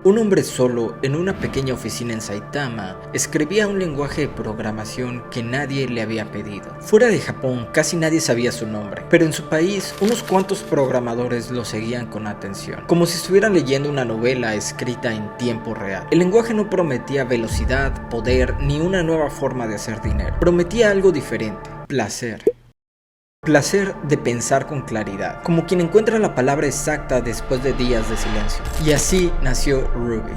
Un hombre solo, en una pequeña oficina en Saitama, escribía un lenguaje de programación que nadie le había pedido. Fuera de Japón, casi nadie sabía su nombre, pero en su país, unos cuantos programadores lo seguían con atención, como si estuvieran leyendo una novela escrita en tiempo real. El lenguaje no prometía velocidad, poder, ni una nueva forma de hacer dinero. Prometía algo diferente: placer. Placer de pensar con claridad, como quien encuentra la palabra exacta después de días de silencio. Y así nació Ruby.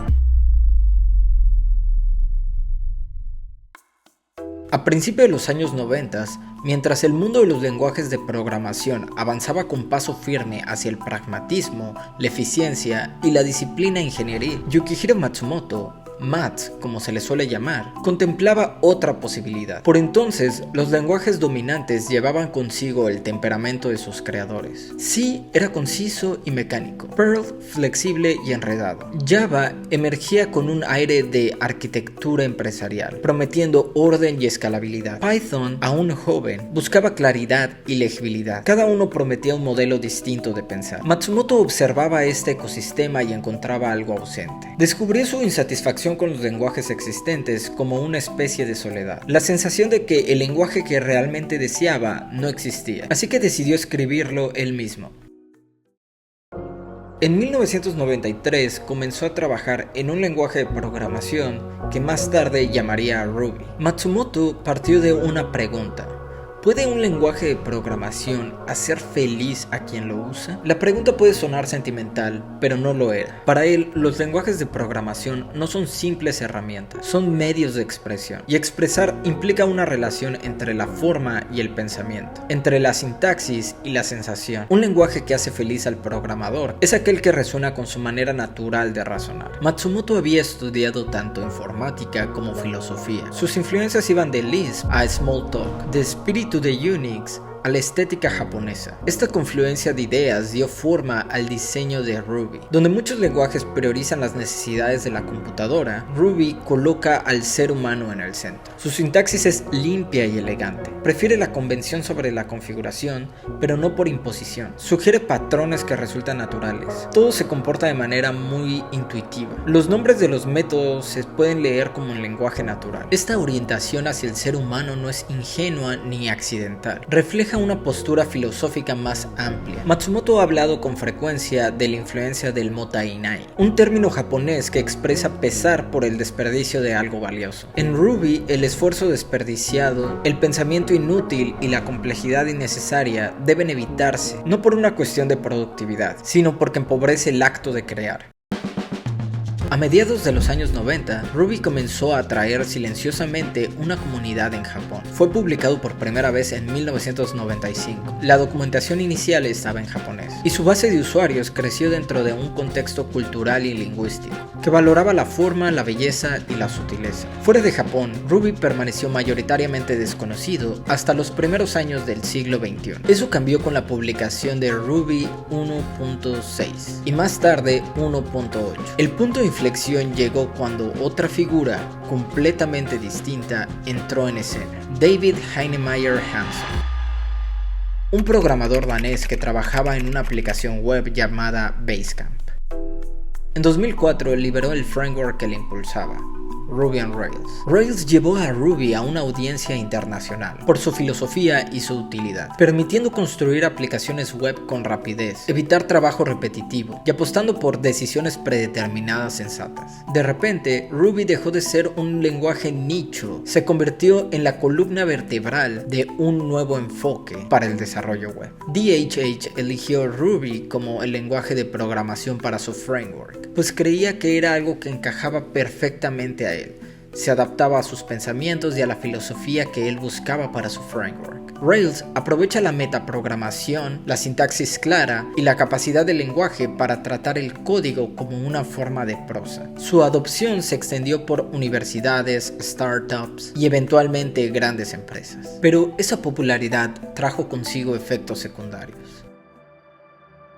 A principios de los años 90, mientras el mundo de los lenguajes de programación avanzaba con paso firme hacia el pragmatismo, la eficiencia y la disciplina ingenieril, Yukihiro Matsumoto, Matt, como se le suele llamar, contemplaba otra posibilidad. Por entonces, los lenguajes dominantes llevaban consigo el temperamento de sus creadores. C era conciso y mecánico, Perl flexible y enredado. Java emergía con un aire de arquitectura empresarial, prometiendo orden y escalabilidad. Python, aún joven, buscaba claridad y legibilidad. Cada uno prometía un modelo distinto de pensar. Matsumoto observaba este ecosistema y encontraba algo ausente. Descubrió su insatisfacción con los lenguajes existentes como una especie de soledad, la sensación de que el lenguaje que realmente deseaba no existía, así que decidió escribirlo él mismo. En 1993 comenzó a trabajar en un lenguaje de programación que más tarde llamaría Ruby. Matsumoto partió de una pregunta: ¿puede un lenguaje de programación hacer feliz a quien lo usa? La pregunta puede sonar sentimental, pero no lo era. Para él, los lenguajes de programación no son simples herramientas, son medios de expresión. Y expresar implica una relación entre la forma y el pensamiento, entre la sintaxis y la sensación. Un lenguaje que hace feliz al programador es aquel que resuena con su manera natural de razonar. Matsumoto había estudiado tanto informática como filosofía. Sus influencias iban de Lisp a Smalltalk, de espíritu de Unix a la estética japonesa. Esta confluencia de ideas dio forma al diseño de Ruby. Donde muchos lenguajes priorizan las necesidades de la computadora, Ruby coloca al ser humano en el centro. Su sintaxis es limpia y elegante. Prefiere la convención sobre la configuración, pero no por imposición. Sugiere patrones que resultan naturales. Todo se comporta de manera muy intuitiva. Los nombres de los métodos se pueden leer como un lenguaje natural. Esta orientación hacia el ser humano no es ingenua ni accidental. Refleja una postura filosófica más amplia. Matsumoto ha hablado con frecuencia de la influencia del mottainai, un término japonés que expresa pesar por el desperdicio de algo valioso. En Ruby, el esfuerzo desperdiciado, el pensamiento inútil y la complejidad innecesaria deben evitarse, no por una cuestión de productividad, sino porque empobrece el acto de crear. A mediados de los años 90, Ruby comenzó a atraer silenciosamente una comunidad en Japón. Fue publicado por primera vez en 1995. La documentación inicial estaba en japonés, y su base de usuarios creció dentro de un contexto cultural y lingüístico, que valoraba la forma, la belleza y la sutileza. Fuera de Japón, Ruby permaneció mayoritariamente desconocido hasta los primeros años del siglo XXI. Eso cambió con la publicación de Ruby 1.6 y más tarde 1.8. El punto de inflexión llegó cuando otra figura completamente distinta entró en escena: David Heinemeier Hansson, un programador danés que trabajaba en una aplicación web llamada Basecamp. En 2004 liberó el framework que le impulsaba, Ruby on Rails. Rails llevó a Ruby a una audiencia internacional por su filosofía y su utilidad, permitiendo construir aplicaciones web con rapidez, evitar trabajo repetitivo y apostando por decisiones predeterminadas sensatas. De repente, Ruby dejó de ser un lenguaje nicho, se convirtió en la columna vertebral de un nuevo enfoque para el desarrollo web. DHH eligió Ruby como el lenguaje de programación para su framework, pues creía que era algo que encajaba perfectamente a él. Se adaptaba a sus pensamientos y a la filosofía que él buscaba para su framework. Rails aprovecha la metaprogramación, la sintaxis clara y la capacidad del lenguaje para tratar el código como una forma de prosa. Su adopción se extendió por universidades, startups y eventualmente grandes empresas. Pero esa popularidad trajo consigo efectos secundarios.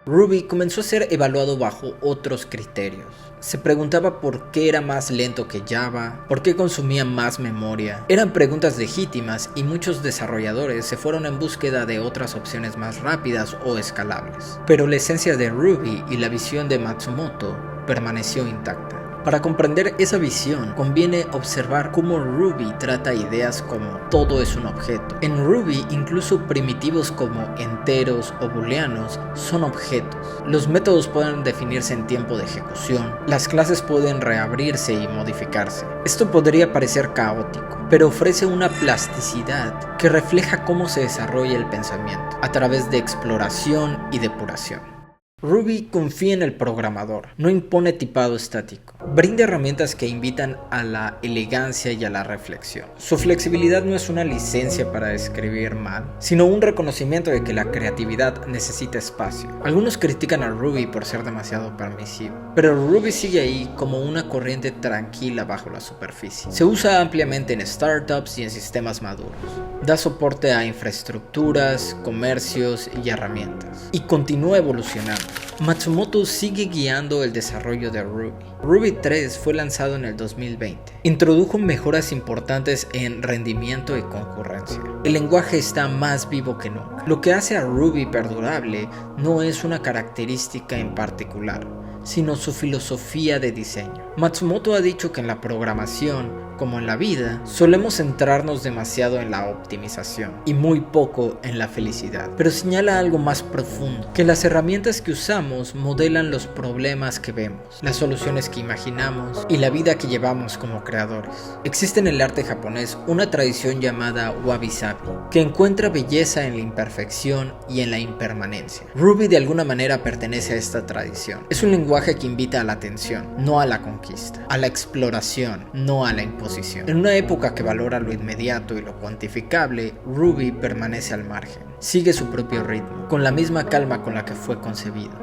Ruby comenzó a ser evaluado bajo otros criterios. Se preguntaba por qué era más lento que Java, por qué consumía más memoria. Eran preguntas legítimas y muchos desarrolladores se fueron en búsqueda de otras opciones más rápidas o escalables. Pero la esencia de Ruby y la visión de Matsumoto permaneció intacta. Para comprender esa visión, conviene observar cómo Ruby trata ideas como todo es un objeto. En Ruby, incluso primitivos como enteros o booleanos son objetos. Los métodos pueden definirse en tiempo de ejecución. Las clases pueden reabrirse y modificarse. Esto podría parecer caótico, pero ofrece una plasticidad que refleja cómo se desarrolla el pensamiento a través de exploración y depuración. Ruby confía en el programador, no impone tipado estático. Brinda herramientas que invitan a la elegancia y a la reflexión. Su flexibilidad no es una licencia para escribir mal, sino un reconocimiento de que la creatividad necesita espacio. Algunos critican a Ruby por ser demasiado permisivo, pero Ruby sigue ahí como una corriente tranquila bajo la superficie. Se usa ampliamente en startups y en sistemas maduros. Da soporte a infraestructuras, comercios y herramientas. Y continúa evolucionando. Matsumoto sigue guiando el desarrollo de Ruby. Ruby 3 fue lanzado en el 2020. Introdujo mejoras importantes en rendimiento y concurrencia. El lenguaje está más vivo que nunca. Lo que hace a Ruby perdurable no es una característica en particular, sino su filosofía de diseño. Matsumoto ha dicho que en la programación, como en la vida, solemos centrarnos demasiado en la optimización y muy poco en la felicidad. Pero señala algo más profundo, que las herramientas que usamos modelan los problemas que vemos, las soluciones que imaginamos y la vida que llevamos como creadores. Existe en el arte japonés una tradición llamada wabi-sabi, que encuentra belleza en la imperfección y en la impermanencia. Ruby de alguna manera pertenece a esta tradición. Es un lenguaje que invita a la atención, no a la conquista, a la exploración, no a la imposición. En una época que valora lo inmediato y lo cuantificable, Ruby permanece al margen. Sigue su propio ritmo, con la misma calma con la que fue concebido.